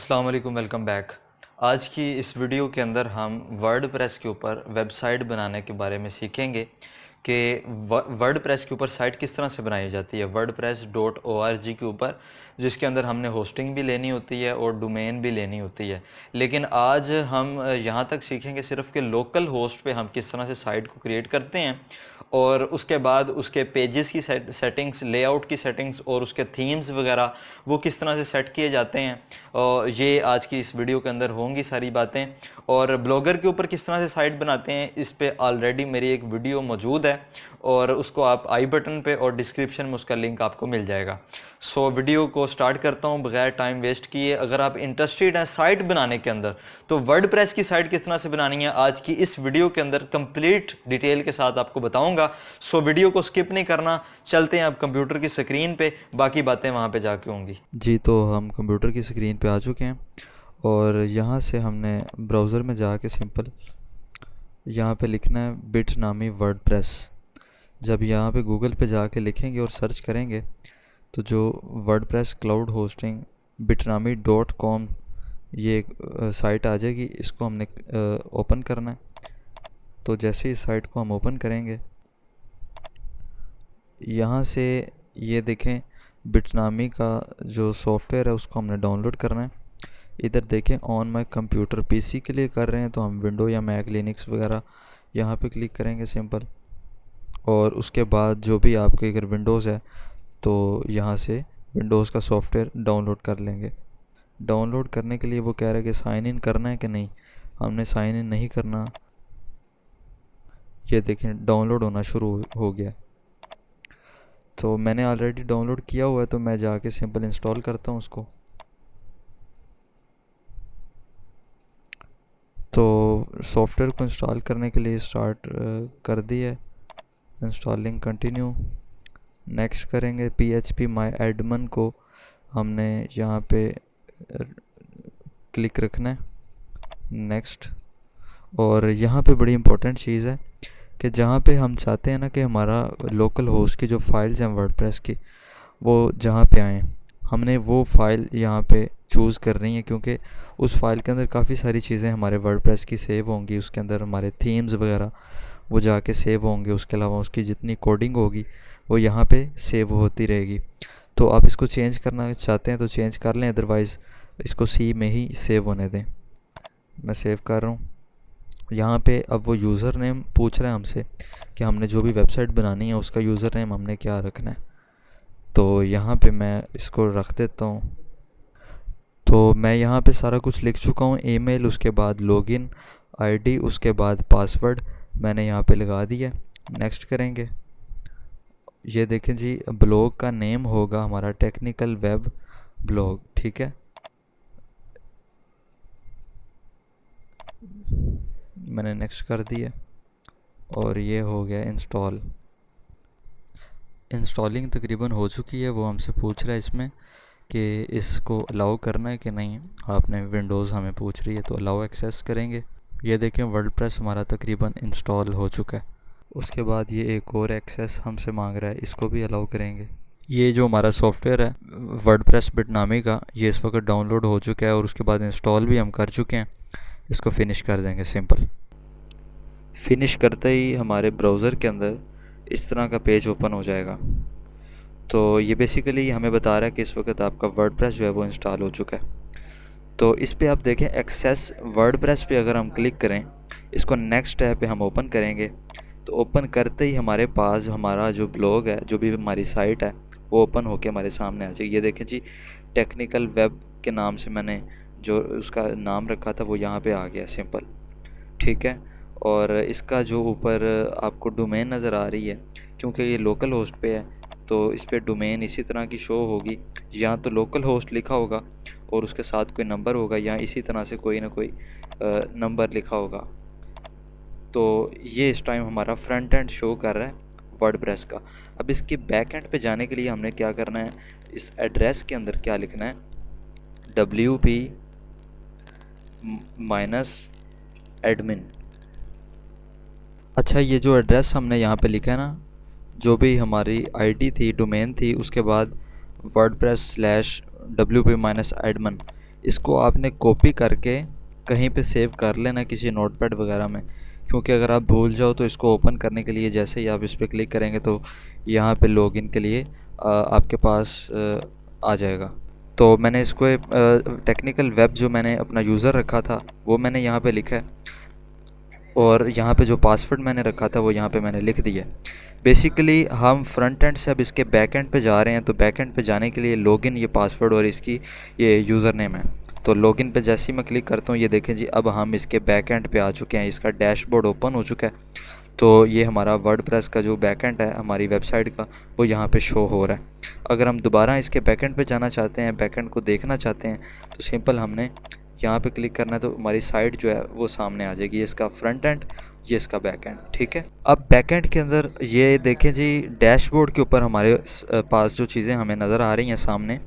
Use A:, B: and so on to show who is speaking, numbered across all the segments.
A: अस्सलाम वालेकुम, welcome back. आज की इस वीडियो के अंदर हम वर्डप्रेस के ऊपर वेबसाइट बनाने के बारे में सीखेंगे कि वर्डप्रेस के ऊपर साइट किस तरह से बनाई जाती है, wordpress.org के ऊपर, जिसके अंदर हमने होस्टिंग भी लेनी होती है और डोमेन भी लेनी होती है। लेकिन आज हम यहाँ तक सीखेंगे सिर्फ कि लोकल होस्ट पे हम किस तरह से साइट को क्रिएट करते हैं और उसके बाद उसके पेजेस की सेटिंग्स, लेआउट की सेटिंग्स और उसके थीम्स वगैरह वो किस तरह से सेट किए जाते हैं। और ये आज की इस वीडियो के अंदर होंगी सारी बातें। और ब्लॉगर के ऊपर किस तरह से साइट बनाते हैं, इस पे ऑलरेडी मेरी एक वीडियो मौजूद है और उसको आप आई बटन पे और डिस्क्रिप्शन में उसका लिंक आपको मिल जाएगा। सो वीडियो को स्टार्ट करता हूँ बगैर टाइम वेस्ट किए। अगर आप इंटरेस्टेड हैं साइट बनाने के अंदर तो वर्डप्रेस की साइट किस तरह से बनानी है आज की इस वीडियो के अंदर कंप्लीट डिटेल के साथ आपको बताऊंगा। सो वीडियो को स्किप नहीं करना। चलते हैं अब कंप्यूटर की स्क्रीन पे, बाकी बातें वहाँ पे जाके होंगी।
B: जी, तो हम कंप्यूटर की स्क्रीन पे आ चुके हैं और यहाँ से हमने ब्राउज़र में जाके सिंपल यहाँ पे लिखना है बिटनामी वर्डप्रेस। जब यहाँ पे गूगल पे जाके लिखेंगे और सर्च करेंगे तो जो वर्डप्रेस क्लाउड होस्टिंग bitnami.com ये एक साइट आ जाएगी। इसको हमने ओपन करना है। तो जैसे इस साइट को हम ओपन करेंगे, यहाँ से ये देखें बिटनामी का जो सॉफ्टवेयर है उसको हमने डाउनलोड करना है। इधर देखें ऑन माई कंप्यूटर पीसी के लिए कर रहे हैं तो हम विंडो या मैक लिनक्स वगैरह यहाँ पे क्लिक करेंगे सिंपल। और उसके बाद जो भी आपके अगर विंडोज़ है तो यहाँ से विंडोज़ का सॉफ्टवेयर डाउनलोड कर लेंगे। डाउनलोड करने के लिए वो कह रहा है कि साइन इन करना है कि नहीं। हमने साइन इन नहीं करना। ये देखें डाउनलोड होना शुरू हो गया। तो मैंने ऑलरेडी डाउनलोड किया हुआ है तो मैं जाके सिंपल इंस्टॉल करता हूँ उसको। तो सॉफ्टवेयर को इंस्टॉल करने के लिए स्टार्ट कर दी है। इंस्टॉलिंग कंटिन्यू नेक्स्ट करेंगे। php माई एडमिन को हमने यहाँ पे क्लिक रखना है, नेक्स्ट। और यहाँ पे बड़ी इम्पोर्टेंट चीज़ है कि जहाँ पे हम चाहते हैं ना कि हमारा लोकल होस्ट की जो फाइल्स हैं वर्डप्रेस की वो जहाँ पे आएँ, हमने वो फाइल यहाँ पे चूज़ करनी है क्योंकि उस फाइल के अंदर काफ़ी सारी चीज़ें हमारे वर्डप्रेस की सेव होंगी। उसके अंदर हमारे थीम्स वगैरह वो जाके सेव होंगे। उसके अलावा उसकी जितनी कोडिंग होगी वो यहाँ पे सेव होती रहेगी। तो आप इसको चेंज करना चाहते हैं तो चेंज कर लें, अदरवाइज़ इसको सी में ही सेव होने दें। मैं सेव कर रहा हूँ। यहाँ पे अब वो यूज़र नेम पूछ रहा है हमसे कि हमने जो भी वेबसाइट बनानी है उसका यूज़र नेम हमने क्या रखना है। तो यहाँ पे मैं इसको रख देता हूँ। तो मैं यहाँ पे सारा कुछ लिख चुका हूँ, ईमेल, उसके बाद लॉगिन आईडी, उसके बाद पासवर्ड मैंने यहाँ पे लगा दिया। नेक्स्ट करेंगे। ये देखें जी, ब्लॉग का नेम होगा हमारा टेक्निकल वेब ब्लॉग, ठीक है। मैंने नेक्स्ट कर दिया और ये हो गया इंस्टॉल। इंस्टॉलिंग तकरीबन हो चुकी है। वो हमसे पूछ रहा है इसमें कि इसको अलाउ करना है कि नहीं। आपने विंडोज़ हमें पूछ रही है तो अलाउ एक्सेस करेंगे। ये देखें वर्डप्रेस हमारा तकरीबन इंस्टॉल हो चुका है। उसके बाद ये एक और एक्सेस हमसे मांग रहा है, इसको भी अलाउ करेंगे। ये जो हमारा सॉफ्टवेयर है वर्डप्रेस बिटनामी का, ये इस वक्त डाउनलोड हो चुका है और उसके बाद इंस्टॉल भी हम कर चुके हैं। इसको फिनिश कर देंगे सिंपल। फिनिश करते ही हमारे ब्राउज़र के अंदर इस तरह का पेज ओपन हो जाएगा। तो ये बेसिकली हमें बता रहा है कि इस वक्त आपका वर्डप्रेस जो है वो इंस्टॉल हो चुका है। तो इस पे आप देखें एक्सेस वर्डप्रेस पे अगर हम क्लिक करें, इसको नेक्स्ट टैब पे हम ओपन करेंगे तो ओपन करते ही हमारे पास हमारा जो ब्लॉग है, जो भी हमारी साइट है, वो ओपन होके हमारे सामने आ जाएगी। ये देखें जी, टेक्निकल वेब के नाम से मैंने जो उसका नाम रखा था वो यहाँ पे आ गया सिंपल, ठीक है। और इसका जो ऊपर आपको डोमेन नज़र आ रही है, क्योंकि ये लोकल होस्ट पे है तो इस पर डोमेन इसी तरह की शो होगी। यहाँ तो लोकल होस्ट लिखा होगा और उसके साथ कोई नंबर होगा, या इसी तरह से कोई ना कोई नंबर लिखा होगा। तो ये इस टाइम हमारा फ्रंट एंड शो कर रहा है वर्डप्रेस का। अब इसके बैक एंड पे जाने के लिए हमने क्या करना है, इस एड्रेस के अंदर क्या लिखना है, wp -admin। अच्छा, ये जो एड्रेस हमने यहाँ पे लिखा है ना, जो भी हमारी आईडी थी, डोमेन थी, उसके बाद wordpress/wp-admin, इसको आपने कॉपी करके कहीं पे सेव कर लेना किसी नोटपैड वगैरह में, क्योंकि अगर आप भूल जाओ तो इसको ओपन करने के लिए जैसे ही आप इस पर क्लिक करेंगे तो यहाँ पे लॉगिन के लिए आपके पास आ जाएगा। तो मैंने इसको टेक्निकल वेब जो मैंने अपना यूज़र रखा था वो मैंने यहाँ पे लिखा है, और यहाँ पे जो पासवर्ड मैंने रखा था वो यहाँ पे मैंने लिख दिया। बेसिकली हम फ्रंट एंड से अब इसके बैक एंड पे जा रहे हैं, तो बैक एंड पे जाने के लिए लॉगिन, ये पासवर्ड और इसकी ये यूज़र नेम है। तो लॉगिन पे जैसे ही मैं क्लिक करता हूँ, ये देखें जी अब हम इसके बैक एंड पे आ चुके हैं, इसका डैशबोर्ड ओपन हो चुका है। तो ये हमारा वर्डप्रेस का जो बैकएंड है हमारी वेबसाइट का, वो यहाँ पे शो हो रहा है। अगर हम दोबारा इसके बैकएंड पे जाना चाहते हैं, बैकएंड को देखना चाहते हैं, तो सिंपल हमने यहाँ पे क्लिक करना है, तो हमारी साइट जो है वो सामने आ जाएगी। ये इसका फ्रंट एंड, ये इसका बैक एंड, ठीक है। अब बैक एंड के अंदर ये देखें जी, डैशबोर्ड के ऊपर हमारे पास जो चीज़ें हमें नज़र आ रही हैं सामने,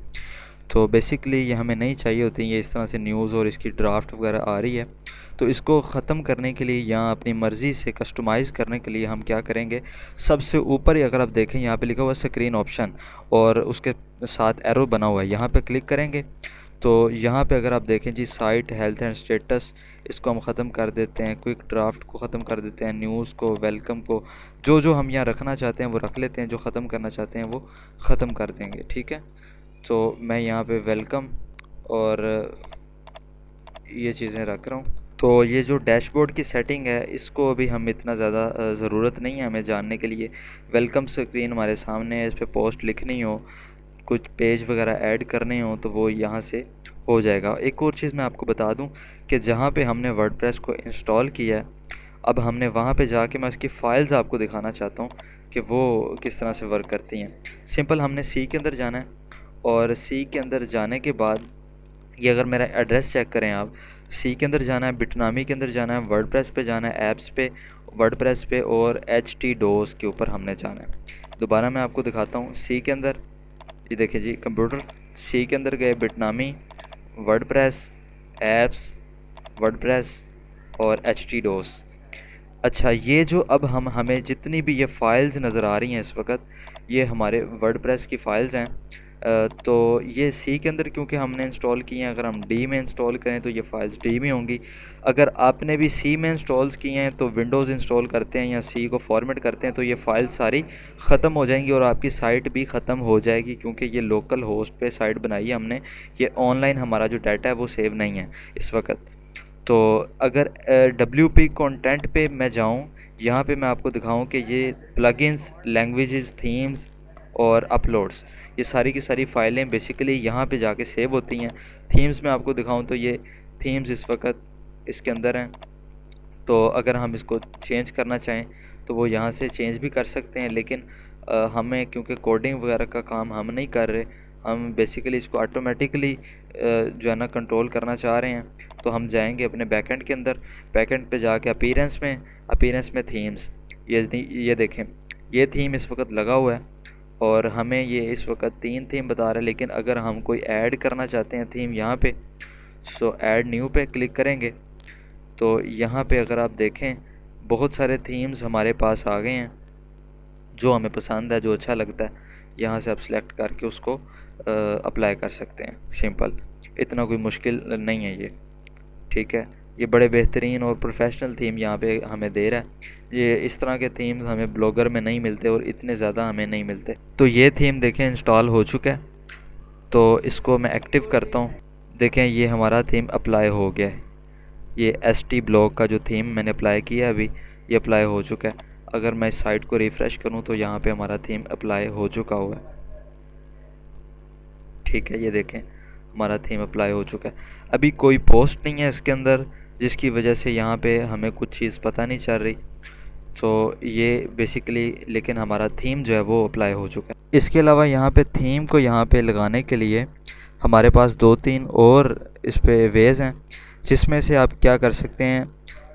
B: तो बेसिकली ये हमें नहीं चाहिए होती, ये इस तरह से न्यूज़ और इसकी ड्राफ्ट वगैरह आ रही है। तो इसको ख़त्म करने के लिए या अपनी मर्ज़ी से कस्टमाइज़ करने के लिए हम क्या करेंगे, सबसे ऊपर ही अगर आप देखें यहाँ पे लिखा हुआ है स्क्रीन ऑप्शन, और उसके साथ एरो बना हुआ है, यहाँ पे क्लिक करेंगे तो यहाँ पे अगर आप देखें जी, साइट हेल्थ एंड स्टेटस, इसको हम ख़त्म कर देते हैं, क्विक ड्राफ्ट को ख़त्म कर देते हैं, न्यूज़ को, वेलकम को, जो जो हम यहाँ रखना चाहते हैं वो रख लेते हैं, जो ख़त्म करना चाहते हैं वो ख़त्म कर देंगे, ठीक है। तो मैं यहाँ पे वेलकम और ये चीज़ें रख रहा हूँ। तो ये जो डैशबोर्ड की सेटिंग है, इसको अभी हम इतना ज़्यादा ज़रूरत नहीं है हमें जानने के लिए। वेलकम स्क्रीन हमारे सामने है, इस पर पोस्ट लिखनी हो, कुछ पेज वगैरह ऐड करने हो, तो वो यहाँ से हो जाएगा। एक और चीज़ मैं आपको बता दूं कि जहाँ पे हमने वर्डप्रेस को इंस्टॉल किया है, अब हमने वहाँ पे जाके मैं उसकी फ़ाइल्स आपको दिखाना चाहता हूँ कि वो किस तरह से वर्क करती हैं। सिंपल हमने सी के अंदर जाना है, और सी के अंदर जाने के बाद ये अगर मेरा एड्रेस चेक करें आप, सी के अंदर जाना है, बिटनामी के अंदर जाना है, वर्डप्रेस पे जाना है, ऐप्स पे, वर्डप्रेस पे, और htdos के ऊपर हमने जाना है। दोबारा मैं आपको दिखाता हूँ, सी के अंदर ये देखिए जी, कंप्यूटर, सी के अंदर गए, बिटनामी, वर्डप्रेस, ऐप्स, वर्डप्रेस और htdos। अच्छा, ये जो अब हमें जितनी भी ये फ़ाइल्स नज़र आ रही हैं इस वक्त, ये हमारे वर्डप्रेस की फ़ाइल्स हैं। तो ये सी के अंदर क्योंकि हमने इंस्टॉल की हैं, अगर हम डी में इंस्टॉल करें तो ये फ़ाइल्स डी में होंगी। अगर आपने भी सी में इंस्टॉल्स की हैं तो विंडोज़ इंस्टॉल करते हैं या सी को फॉर्मेट करते हैं तो ये फ़ाइल सारी ख़त्म हो जाएंगी और आपकी साइट भी ख़त्म हो जाएगी, क्योंकि ये लोकल होस्ट पे साइट बनाई है हमने, ये ऑनलाइन हमारा जो डाटा है वो सेव नहीं है इस वक्त। तो अगर WP कंटेंट पे मैं जाऊं, यहाँ पे मैं आपको दिखाऊं कि ये प्लगइन्स, लैंग्वेजेस, थीम्स और अपलोड्स, ये सारी की सारी फ़ाइलें बेसिकली यहाँ पे जाके सेव होती हैं। थीम्स में आपको दिखाऊं तो ये थीम्स इस वक्त इसके अंदर हैं, तो अगर हम इसको चेंज करना चाहें तो वो यहाँ से चेंज भी कर सकते हैं, लेकिन हमें क्योंकि कोडिंग वगैरह का काम हम नहीं कर रहे, हम बेसिकली इसको ऑटोमेटिकली जो है ना कंट्रोल करना चाह रहे हैं, तो हम जाएंगे अपने बैकएंड के अंदर, बैकएंड पे जाके अपीयरेंस में थीम्स, ये देखें, ये थीम इस वक्त लगा हुआ है और हमें ये इस वक्त 3 थीम बता रहा है। लेकिन अगर हम कोई ऐड करना चाहते हैं थीम यहाँ पे, सो ऐड न्यू पे क्लिक करेंगे तो यहाँ पे अगर आप देखें बहुत सारे थीम्स हमारे पास आ गए हैं, जो हमें पसंद है, जो अच्छा लगता है, यहाँ से आप सिलेक्ट करके उसको अप्लाई कर सकते हैं। सिंपल, इतना कोई मुश्किल नहीं है ये, ठीक है। ये बड़े बेहतरीन और प्रोफेशनल थीम यहाँ पे हमें दे रहा है। ये इस तरह के थीम्स हमें ब्लॉगर में नहीं मिलते और इतने ज़्यादा हमें नहीं मिलते। तो ये थीम देखें इंस्टॉल हो चुका है, तो इसको मैं एक्टिव करता हूँ। देखें ये हमारा थीम अप्लाई हो गया है। ये ST ब्लॉग का जो थीम मैंने अप्लाई किया है अभी, ये अप्लाई हो चुका है। अगर मैं इस साइट को रिफ़्रेश करूं तो यहाँ पे हमारा थीम अप्लाई हो चुका हुआ है, ठीक है। ये देखें हमारा थीम अप्लाई हो चुका है। अभी कोई पोस्ट नहीं है इसके अंदर, जिसकी वजह से यहाँ पे हमें कुछ चीज़ पता नहीं चल रही। तो ये बेसिकली, लेकिन हमारा थीम जो है वो अप्लाई हो चुका है। इसके अलावा यहाँ पे थीम को यहाँ पे लगाने के लिए हमारे पास 2-3 और इस पे वेज़ हैं, जिसमें से आप क्या कर सकते हैं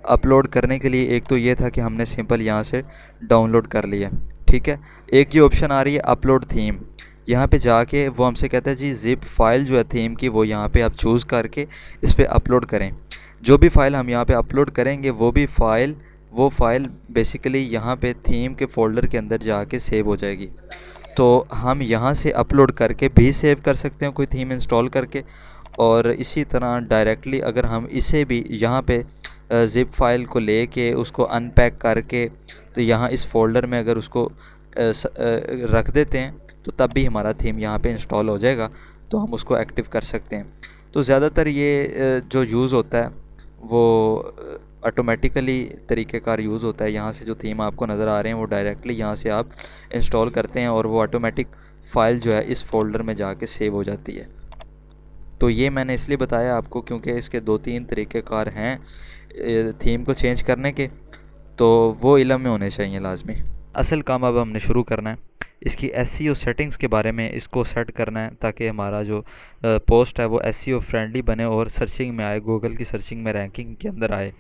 B: अपलोड करने के लिए। एक तो ये था कि हमने सिंपल यहाँ से डाउनलोड कर लिया, ठीक है। एक ये ऑप्शन आ रही है अपलोड थीम, यहाँ पे जाके वो हमसे कहता है जी जिप फाइल जो है थीम की, वो यहाँ पे आप चूज़ करके इस पर अपलोड करें। जो भी फ़ाइल हम यहाँ पे अपलोड करेंगे वो फ़ाइल बेसिकली यहाँ पे थीम के फ़ोल्डर के अंदर जाके सेव हो जाएगी। तो हम यहाँ से अपलोड करके भी सेव कर सकते हैं कोई थीम इंस्टॉल करके, और इसी तरह डायरेक्टली अगर हम इसे भी यहाँ पे ज़िप फाइल को लेके उसको अनपैक करके तो यहाँ इस फोल्डर में अगर उसको रख देते हैं तो तब भी हमारा थीम यहाँ पे इंस्टॉल हो जाएगा, तो हम उसको एक्टिव कर सकते हैं। तो ज़्यादातर ये जो यूज़ होता है वो ऑटोमेटिकली तरीक़ेकार यूज़ होता है। यहाँ से जो थीम आपको नज़र आ रहे हैं वो डायरेक्टली यहाँ से आप इंस्टॉल करते हैं और वो ऑटोमेटिक फ़ाइल जो है इस फोल्डर में जाके सेव हो जाती है। तो ये मैंने इसलिए बताया आपको क्योंकि इसके 2-3 तरीक़ेकार हैं थीम को चेंज करने के, तो वो इल्म में होने चाहिए लाजमी। असल काम अब हमने शुरू करना है, इसकी एसईओ सेटिंग्स के बारे में इसको सेट करना है ताकि हमारा जो पोस्ट है वो एसईओ फ्रेंडली बने और सर्चिंग में आए, गूगल की सर्चिंग में रैंकिंग के अंदर आए।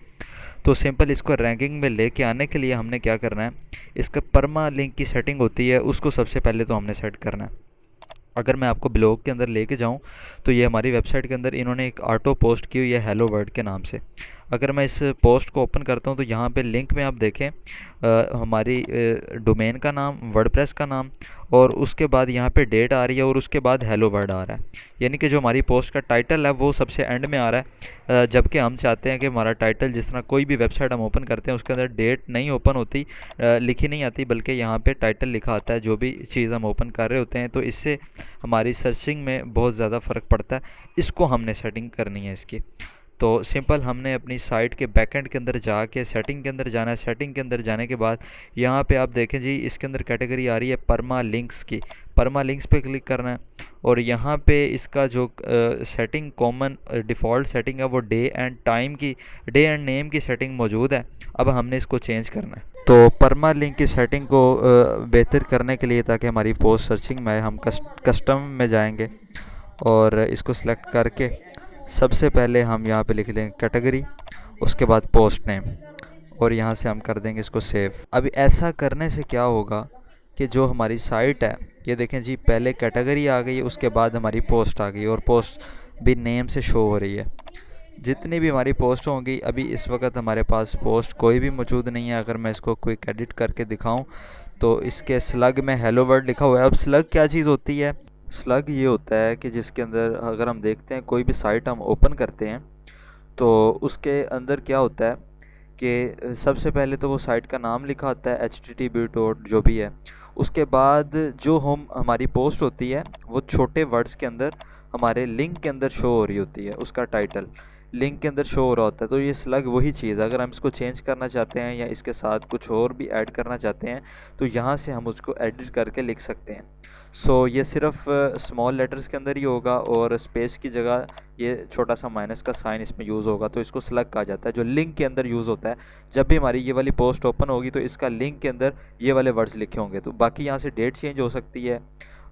B: तो सिंपल इसको रैंकिंग में लेके आने के लिए हमने क्या करना है, इसका परमा लिंक की सेटिंग होती है उसको सबसे पहले तो हमने सेट करना है। अगर मैं आपको ब्लॉग के अंदर लेके जाऊं तो ये हमारी वेबसाइट के अंदर इन्होंने एक ऑटो पोस्ट की हुई है हेलो वर्ल्ड के नाम से। अगर मैं इस पोस्ट को ओपन करता हूं तो यहाँ पे लिंक में आप देखें हमारी डोमेन का नाम, वर्डप्रेस का नाम और उसके बाद यहाँ पे डेट आ रही है और उसके बाद हेलो वर्ल्ड आ रहा है। यानी कि जो हमारी पोस्ट का टाइटल है वो सबसे एंड में आ रहा है, जबकि हम चाहते हैं कि हमारा टाइटल जिस तरह कोई भी वेबसाइट हम ओपन करते हैं उसके अंदर डेट नहीं ओपन होती, लिखी नहीं आती, बल्कि यहाँ पे टाइटल लिखा आता है जो भी चीज़ हम ओपन कर रहे होते हैं। तो इससे हमारी सर्चिंग में बहुत ज़्यादा फ़र्क पड़ता है। इसको हमने सेटिंग करनी है इसकी। तो सिंपल हमने अपनी साइट के बैकएंड के अंदर जाके सेटिंग के अंदर जाना है। सेटिंग के अंदर जाने के बाद यहाँ पे आप देखें जी इसके अंदर कैटेगरी आ रही है परमा लिंक्स की। परमा लिंक्स पे क्लिक करना है और यहाँ पे इसका जो सेटिंग कॉमन डिफ़ॉल्ट सेटिंग है वो डे एंड नेम की सेटिंग मौजूद है। अब हमने इसको चेंज करना है। तो परमा लिंक की सेटिंग को बेहतर करने के लिए ताकि हमारी पोस्ट सर्चिंग में आए, हम कस्टम में जाएंगे और इसको सिलेक्ट करके सबसे पहले हम यहाँ पे लिख लेंगे कैटेगरी, उसके बाद पोस्ट नेम और यहाँ से हम कर देंगे इसको सेव। अभी ऐसा करने से क्या होगा कि जो हमारी साइट है ये देखें जी, पहले कैटेगरी आ गई, उसके बाद हमारी पोस्ट आ गई और पोस्ट भी नेम से शो हो रही है। जितनी भी हमारी पोस्ट होंगी, अभी इस वक्त हमारे पास पोस्ट कोई भी मौजूद नहीं है। अगर मैं इसको क्विक एडिट करके दिखाऊं तो इसके स्लग में हेलो वर्ल्ड लिखा हुआ है। अब स्लग क्या चीज़ होती है? स्लग ये होता है कि जिसके अंदर अगर हम देखते हैं कोई भी साइट हम ओपन करते हैं तो उसके अंदर क्या होता है कि सबसे पहले तो वो साइट का नाम लिखा होता है http डॉट जो भी है। उसके बाद जो हमारी पोस्ट होती है वो छोटे वर्ड्स के अंदर हमारे लिंक के अंदर शो हो रही होती है, उसका टाइटल लिंक के अंदर शो हो रहा होता है। तो ये स्लग वही चीज़, अगर हम इसको चेंज करना चाहते हैं या इसके साथ कुछ और भी ऐड करना चाहते हैं तो यहाँ से हम उसको एडिट करके लिख सकते हैं। ये सिर्फ स्मॉल लेटर्स के अंदर ही होगा और स्पेस की जगह ये छोटा सा माइनस का साइन इसमें यूज़ होगा, तो इसको स्लग कहा जाता है। जो लिंक के अंदर यूज़ होता है, जब भी हमारी ये वाली पोस्ट ओपन होगी तो इसका लिंक के अंदर ये वाले वर्ड्स लिखे होंगे। तो बाकी यहाँ से डेट चेंज हो सकती है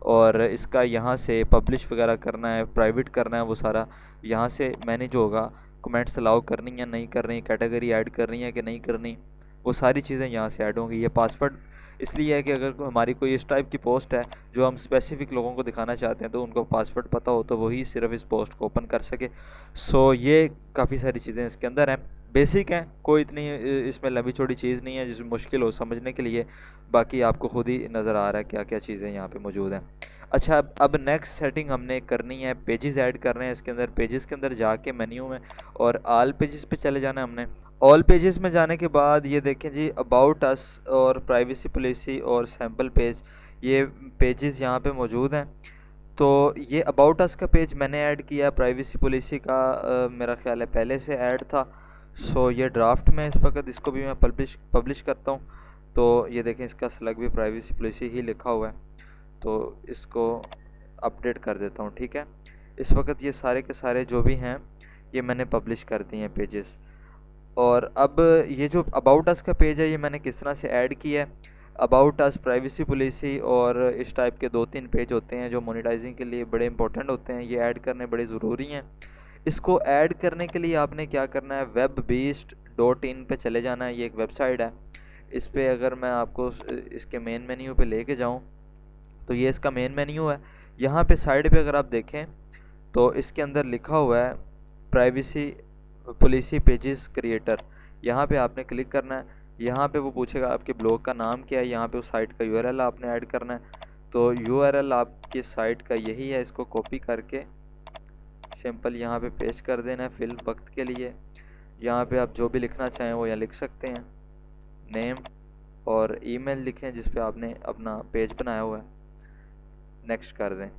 B: और इसका यहाँ से पब्लिश वगैरह करना है, प्राइवेट करना है, वो सारा यहाँ से मैनेज होगा। कमेंट्स अलाउ करनी है नहीं करनी, कैटेगरी ऐड करनी है कि नहीं करनी, वो सारी चीज़ें यहाँ से ऐड होंगी। ये पासवर्ड इसलिए है कि अगर हमारी कोई इस टाइप की पोस्ट है जो हम स्पेसिफिक लोगों को दिखाना चाहते हैं तो उनको पासवर्ड पता हो तो वही सिर्फ इस पोस्ट को ओपन कर सके। ये काफ़ी सारी चीज़ें इसके अंदर हैं, बेसिक हैं, कोई इतनी इसमें लंबी चौड़ी चीज़ नहीं है जिसमें मुश्किल हो समझने के लिए। बाकी आपको खुद ही नज़र आ रहा है क्या क्या चीज़ें यहाँ पे मौजूद हैं। अच्छा, अब नेक्स्ट सेटिंग हमने करनी है, पेजेस ऐड करने हैं इसके अंदर। पेजेस के अंदर जाके मेन्यू में और ऑल पेजेस पे चले जाना है हमने। ऑल पेजेस में जाने के बाद ये देखें जी, अबाउट अस और प्राइवेसी पॉलिसी और सैम्पल पेज, ये पेजेस यहाँ पे मौजूद हैं। तो ये अबाउट अस का पेज मैंने ऐड किया, प्राइवेसी पॉलिसी का मेरा ख्याल है पहले से ऐड था। ये ड्राफ्ट में इस वक्त, इसको भी मैं पब्लिश करता हूँ। तो ये देखें इसका स्लग भी प्राइवेसी पॉलिसी ही लिखा हुआ है, तो इसको अपडेट कर देता हूँ। ठीक है, इस वक्त ये सारे के सारे जो भी हैं ये मैंने पब्लिश कर दिए हैं पेजेस। और अब ये जो अबाउट अस का पेज है ये मैंने किस तरह से ऐड किया है। अबाउट अस, प्राइवेसी पॉलिसी और इस टाइप के 2-3 पेज होते हैं जो मोनेटाइजिंग के लिए बड़े इंपॉर्टेंट होते हैं, ये ऐड करने बड़े ज़रूरी हैं। इसको ऐड करने के लिए आपने क्या करना है, webbeast.in पे चले जाना है। ये एक वेबसाइट है, इस पे अगर मैं आपको इसके मेन मेन्यू पे लेके जाऊँ तो ये इसका मेन मेन्यू है। यहाँ पे साइड पे अगर आप देखें तो इसके अंदर लिखा हुआ है प्राइवेसी पॉलिसी पेजेस क्रिएटर, यहाँ पे आपने क्लिक करना है। यहाँ पे वो पूछेगा आपके ब्लॉग का नाम क्या है, यहाँ पे उस साइट का यूआरएल आपने ऐड करना है। तो यूआरएल आपकी साइट का यही है, इसको कॉपी करके सिंपल यहाँ पे पेस्ट कर देना है फिल वक्त के लिए। यहाँ पे आप जो भी लिखना चाहें वो यहाँ लिख सकते हैं, नेम और ईमेल लिखें जिस पे आपने अपना पेज बनाया हुआ है, नेक्स्ट कर दें।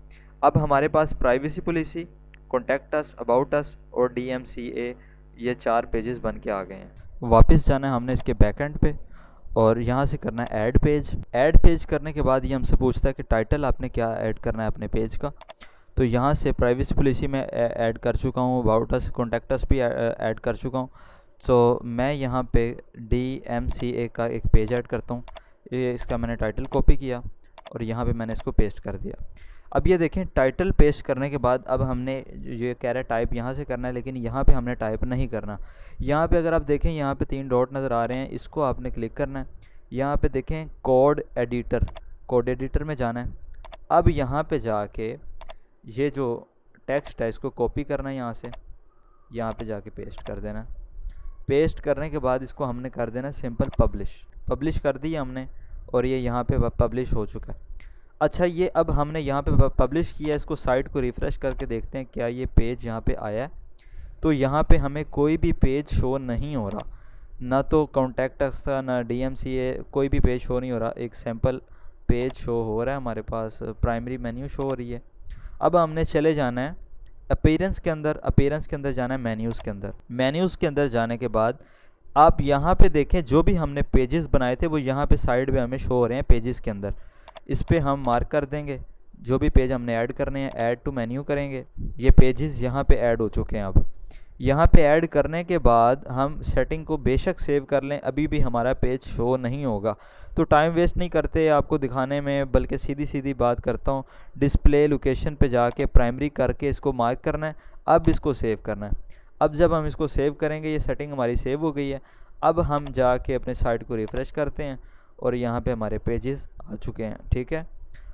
B: अब हमारे पास privacy policy, contact us, about us और DMCA ये 4 पेजेस बन के आ गए हैं। वापस जाना है हमने इसके बैकएंड पे और यहाँ से करना है ऐड पेज। ऐड पेज करने के बाद ये हमसे पूछता है कि टाइटल आपने क्या ऐड करना है अपने पेज का। तो यहाँ से प्राइवेसी पॉलिसी में ऐड कर चुका हूँ, अबाउट अस, कॉन्टैक्ट अस भी ऐड कर चुका हूँ। तो मैं यहाँ पे DMCA का एक पेज ऐड करता हूँ। ये इसका मैंने टाइटल कॉपी किया और यहाँ पे मैंने इसको पेस्ट कर दिया। अब ये देखें टाइटल पेस्ट करने के बाद अब हमने ये कह रहा है टाइप यहाँ से करना है, लेकिन यहाँ पे हमने टाइप नहीं करना। यहाँ पे अगर आप देखें यहाँ पे 3 डॉट नज़र आ रहे हैं, इसको आपने क्लिक करना है। यहाँ पे देखें कोड एडिटर में जाना है। अब यहाँ पे जाके ये जो टेक्स्ट है इसको कॉपी करना है, यहाँ से यहाँ पे जाके पेस्ट कर देना। पेस्ट करने के बाद इसको हमने कर देना सिंपल पब्लिश कर दिया हमने और ये यहाँ पे पब्लिश हो चुका है। अच्छा, ये अब हमने यहाँ पे पब्लिश किया, इसको साइट को रिफ़्रेश करके देखते हैं क्या ये पेज यहाँ पे आया है। तो यहाँ पे हमें कोई भी पेज शो नहीं हो रहा, ना तो कॉन्टैक्ट अस का ना DMCA, कोई भी पेज शो नहीं हो रहा। एक सैम्पल पेज शो हो रहा है हमारे पास, प्राइमरी मेन्यू शो हो रही है। अब हमने चले जाना है अपीयरेंस के अंदर जाना है मेन्यूज़ के अंदर जाने के बाद आप यहाँ पे देखें जो भी हमने पेजेस बनाए थे वो यहाँ पे साइड में हमें शो हो रहे हैं पेजेस के अंदर। इस पे हम मार्क कर देंगे जो भी पेज हमने ऐड करने हैं, ऐड टू मेन्यू करेंगे। ये पेजेस यहाँ पे ऐड हो चुके हैं। अब यहाँ पे ऐड करने के बाद हम सेटिंग को बेशक सेव कर लें, अभी भी हमारा पेज शो नहीं होगा। तो टाइम वेस्ट नहीं करते आपको दिखाने में, बल्कि सीधी बात करता हूँ। डिस्प्ले लोकेशन पे जाके प्राइमरी करके इसको मार्क करना है, अब इसको सेव करना है। अब जब हम इसको सेव करेंगे ये सेटिंग हमारी सेव हो गई है। अब हम जाके अपने साइट को रिफ़्रेश करते हैं और यहाँ पे हमारे पेजेस आ चुके हैं। ठीक है,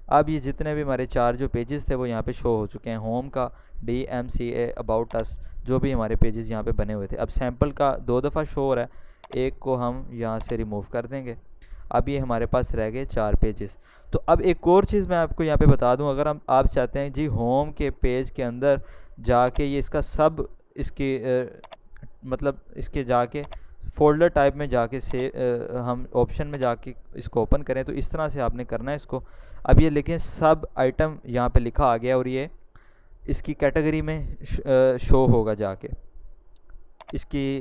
B: अब ये जितने भी हमारे 4 जो पेजेस थे वो यहाँ पे शो हो चुके हैं। होम का, DMCA, अबाउट अस, जो भी हमारे पेजेस यहाँ पे बने हुए थे। अब सैम्पल का 2 दफ़ा शो हो रहा है, एक को हम यहाँ से रिमूव कर देंगे। अब ये हमारे पास रह गए 4 पेजेस। तो अब एक और चीज़ मैं आपको यहाँ पे बता दूँ, अगर आप चाहते हैं जी होम के पेज के अंदर जाके ये इसका सब इसकी मतलब इसके जाके फ़ोल्डर टाइप में जाके से हम ऑप्शन में जाके इसको ओपन करें, तो इस तरह से आपने करना है इसको। अब ये लिखें सब आइटम यहाँ पे लिखा आ गया और ये इसकी कैटेगरी में शो होगा। जाके इसकी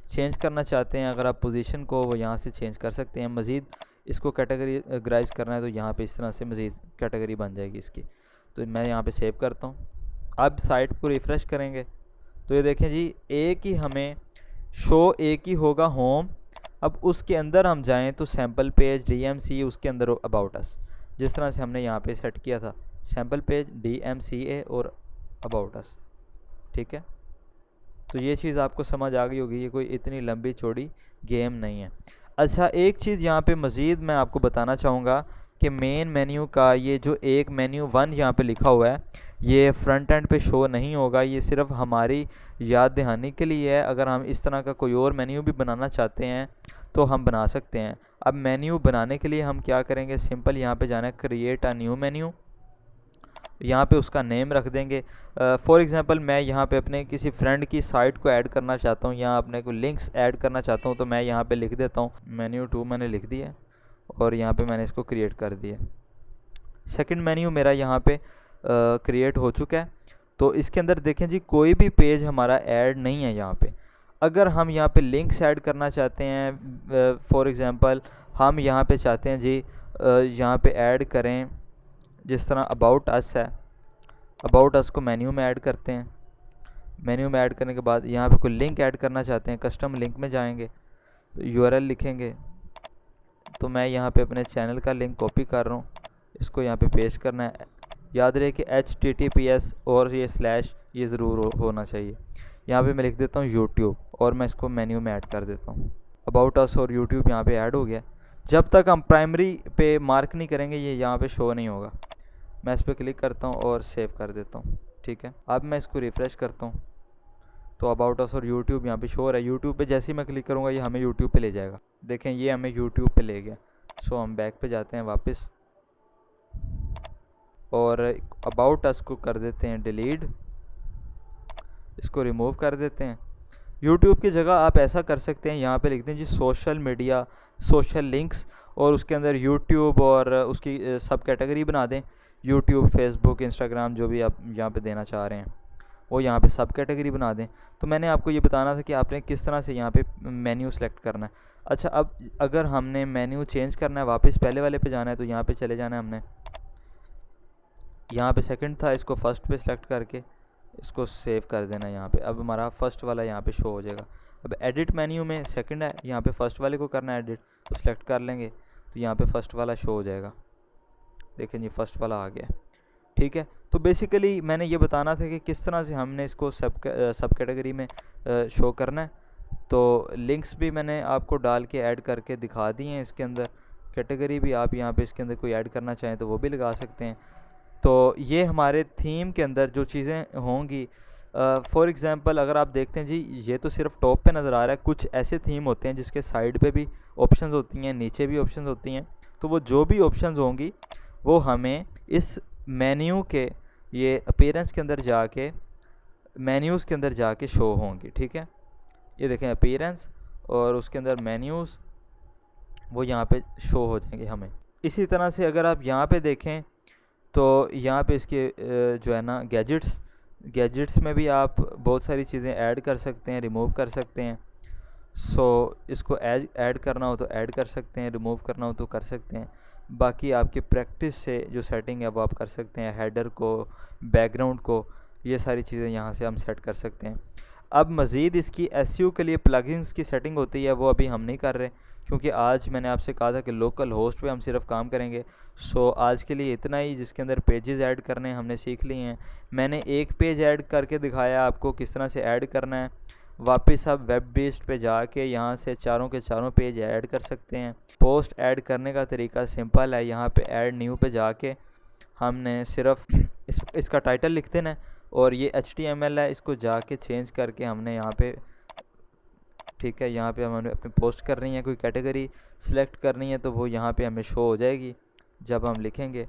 B: चेंज करना चाहते हैं अगर आप पोजीशन को, वो यहाँ से चेंज कर सकते हैं। मज़ीद इसको कैटेगराइज करना है तो यहाँ पे इस तरह से मज़ीद कैटेगरी बन जाएगी इसकी। तो मैं यहाँ पे सेव करता हूँ। अब साइट को रिफ़्रेश करेंगे तो ये देखें जी एक ही हमें शो एक ही होगा होम। अब उसके अंदर हम जाएं तो सैम्पल पेज, DMCA, उसके अंदर अबाउट अस, जिस तरह से हमने यहाँ पे सेट किया था, सैम्पल पेज, DMCA और अबाउट अस। ठीक है, तो ये चीज़ आपको समझ आ गई होगी, ये कोई इतनी लंबी चौड़ी गेम नहीं है। अच्छा, एक चीज़ यहाँ पे मज़ीद मैं आपको बताना चाहूँगा कि मेन मेन्यू का ये जो एक मेन्यू 1 यहाँ पे लिखा हुआ है, ये फ्रंट एंड पे शो नहीं होगा। ये सिर्फ हमारी याद दहानी के लिए है। अगर हम इस तरह का कोई और मेन्यू भी बनाना चाहते हैं तो हम बना सकते हैं। अब मेन्यू बनाने के लिए हम क्या करेंगे, सिंपल यहाँ पे जाना है क्रिएट अ न्यू मेन्यू, यहाँ पे उसका नेम रख देंगे। फॉर एग्ज़ाम्पल मैं यहाँ पे अपने किसी फ्रेंड की साइट को ऐड करना चाहता हूँ या अपने को लिंक्स ऐड करना चाहता हूँ, तो मैं यहाँ पे लिख देता हूँ मेन्यू 2 मैंने लिख दिया और यहाँ पे मैंने इसको क्रिएट कर दिया। सेकंड मेन्यू मेरा यहाँ पे क्रिएट हो चुका है। तो इसके अंदर देखें जी कोई भी पेज हमारा ऐड नहीं है यहाँ पे। अगर हम यहाँ पे लिंक्स ऐड करना चाहते हैं, फॉर एग्ज़ाम्पल हम यहाँ पे चाहते हैं जी यहाँ पे ऐड करें, जिस तरह अबाउट अस है, अबाउट अस को मेन्यू में ऐड करते हैं। मेन्यू में ऐड करने के बाद यहाँ पे कोई लिंक ऐड करना चाहते हैं, कस्टम लिंक में जाएंगे तो URL लिखेंगे। तो मैं यहाँ पे अपने चैनल का लिंक कॉपी कर रहा हूँ, इसको यहाँ पे पेस्ट करना है। याद रहे कि HTTPS और ये स्लैश ये ज़रूर होना चाहिए। यहाँ पे मैं लिख देता हूँ YouTube और मैं इसको मेन्यू में ऐड कर देता हूँ। अबाउट अस और YouTube यहाँ पे ऐड हो गया। जब तक हम प्राइमरी पे मार्क नहीं करेंगे ये यहाँ पे शो नहीं होगा। मैं इस पर क्लिक करता हूँ और सेव कर देता हूँ। ठीक है, अब मैं इसको रिफ़्रेश करता हूँ तो अबाउट अस और YouTube यहाँ पे शो हो रहा है। YouTube पे जैसे ही मैं क्लिक करूँगा ये हमें YouTube पे ले जाएगा। देखें ये हमें YouTube पे ले गया। सो हम बैक पे जाते हैं वापस और अबाउट अस को कर देते हैं डिलीट इसको रिमूव कर देते हैं। यूट्यूब की जगह आप ऐसा कर सकते हैं, यहाँ पे लिखते हैं जी सोशल मीडिया, सोशल लिंक्स, और उसके अंदर यूट्यूब और उसकी सब कैटेगरी बना दें। यूट्यूब, फेसबुक, इंस्टाग्राम, जो भी आप यहाँ पे देना चाह रहे हैं वो यहाँ पे सब कैटेगरी बना दें। तो मैंने आपको ये बताना था कि आपने किस तरह से यहाँ पे मेन्यू सेलेक्ट करना है। अच्छा, अब अगर हमने मेन्यू चेंज करना है, वापस पहले वाले पे जाना है, तो यहाँ पे चले जाना है हमने। यहाँ पे सेकंड था, इसको फर्स्ट पे सेलेक्ट करके इसको सेव कर देना यहाँ पे। अब हमारा फर्स्ट वाला यहाँ पे शो हो जाएगा। अब एडिट मेन्यू में सेकंड है, यहाँ पे फर्स्ट वाले को करना है एडिट, तो सेलेक्ट कर लेंगे, तो यहाँ पे फर्स्ट वाला शो हो जाएगा। देखें जी, फर्स्ट वाला आ गया। ठीक है, तो बेसिकली मैंने ये बताना था कि किस तरह से हमने इसको सब कैटेगरी में शो करना है। तो लिंक्स भी मैंने आपको डाल के ऐड करके दिखा दिए हैं इसके अंदर। कैटेगरी भी आप यहाँ पे इसके अंदर कोई ऐड करना चाहें तो वो भी लगा सकते हैं। तो ये हमारे थीम के अंदर जो चीज़ें होंगी, फॉर एग्ज़ाम्पल अगर आप देखते हैं जी, ये तो सिर्फ टॉप पे नज़र आ रहा है। कुछ ऐसे थीम होते हैं जिसके साइड पे भी ऑप्शंस होती हैं, नीचे भी ऑप्शंस होती हैं। तो वो जो भी ऑप्शंस होंगी वो हमें इस मेन्यू के ये अपीयरेंस के अंदर जाके, मेन्यूज़ के अंदर जाके शो होंगी। ठीक है, ये देखें अपीयरेंस और उसके अंदर मेन्यूज़, वो यहाँ पे शो हो जाएंगे हमें। इसी तरह से अगर आप यहाँ पे देखें तो यहाँ पे इसके जो है ना गैजेट्स में भी आप बहुत सारी चीज़ें ऐड कर सकते हैं, रिमूव कर सकते हैं। इसको ऐड करना हो तो ऐड कर सकते हैं, रिमूव करना हो तो कर सकते हैं। बाकी आपकी प्रैक्टिस से जो सेटिंग है वो आप कर सकते हैं। हेडर को, बैकग्राउंड को, ये सारी चीज़ें यहाँ से हम सेट कर सकते हैं। अब मज़ीद इसकी एसईओ के लिए प्लगइन्स की सेटिंग होती है, वो अभी हम नहीं कर रहे, क्योंकि आज मैंने आपसे कहा था कि लोकल होस्ट पे हम सिर्फ काम करेंगे। आज के लिए इतना ही, जिसके अंदर पेजेस ऐड करने हमने सीख लिए हैं। मैंने एक पेज ऐड करके दिखाया आपको किस तरह से ऐड करना है। वापस आप वेब बेस्ड पे जाके यहाँ से चारों के चारों पेज ऐड कर सकते हैं। पोस्ट ऐड करने का तरीका सिंपल है, यहाँ पे ऐड न्यू पे जाके हमने सिर्फ इसका टाइटल लिख देना है, और ये HTML है, इसको जाके चेंज करके हमने यहाँ पे, ठीक है, यहाँ पे हमने अपनी पोस्ट करनी है, कोई कैटेगरी सिलेक्ट करनी है, तो वो यहाँ पे हमें शो हो जाएगी जब हम लिखेंगे।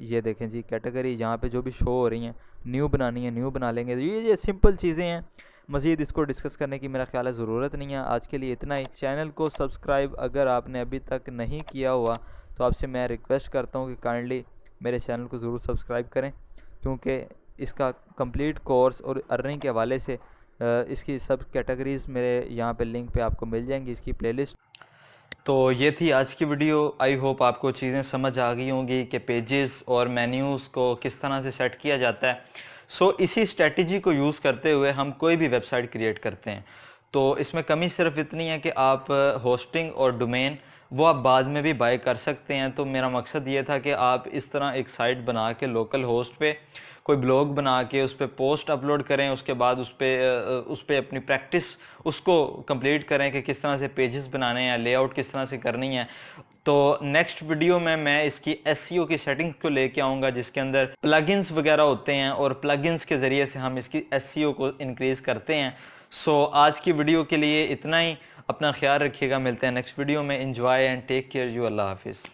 B: ये देखें जी, कैटेगरी यहाँ पे जो भी शो हो रही हैं, न्यू बनानी है न्यू बना लेंगे। तो ये सिंपल चीज़ें हैं, मज़ीद इसको डिस्कस करने की मेरा ख्याल है ज़रूरत नहीं है। आज के लिए इतना ही। चैनल को सब्सक्राइब अगर आपने अभी तक नहीं किया हुआ तो आपसे मैं रिक्वेस्ट करता हूँ कि काइंडली मेरे चैनल को ज़रूर सब्सक्राइब करें, क्योंकि इसका कंप्लीट कोर्स और अर्निंग के हवाले से इसकी सब कैटेगरीज़ मेरे यहाँ पे लिंक पे आपको मिल जाएंगी, इसकी प्लेलिस्ट।
A: तो ये थी आज की वीडियो। आई होप आपको चीज़ें समझ आ गई होंगी कि पेजेस और मेन्यूज़ को किस तरह से सेट किया जाता है। इसी स्ट्रेटजी को यूज़ करते हुए हम कोई भी वेबसाइट क्रिएट करते हैं। तो इसमें कमी सिर्फ इतनी है कि आप होस्टिंग और डोमेन वो आप बाद में भी बाय कर सकते हैं। तो मेरा मकसद ये था कि आप इस तरह एक साइट बना के लोकल होस्ट पे कोई ब्लॉग बना के उस पर पोस्ट अपलोड करें, उसके बाद उस पर अपनी प्रैक्टिस उसको कंप्लीट करें कि किस तरह से पेजेस बनाने हैं, लेआउट किस तरह से करनी है। तो नेक्स्ट वीडियो में मैं इसकी एसईओ की सेटिंग्स को लेके आऊँगा, जिसके अंदर प्लगइन्स वगैरह होते हैं और प्लगइन्स के ज़रिए से हम इसकी एसईओ को इंक्रीज़ करते हैं। आज की वीडियो के लिए इतना ही। अपना ख्याल रखिएगा, मिलते हैं नेक्स्ट वीडियो में। Enjoy and take care you. अल्लाह हाफिज़।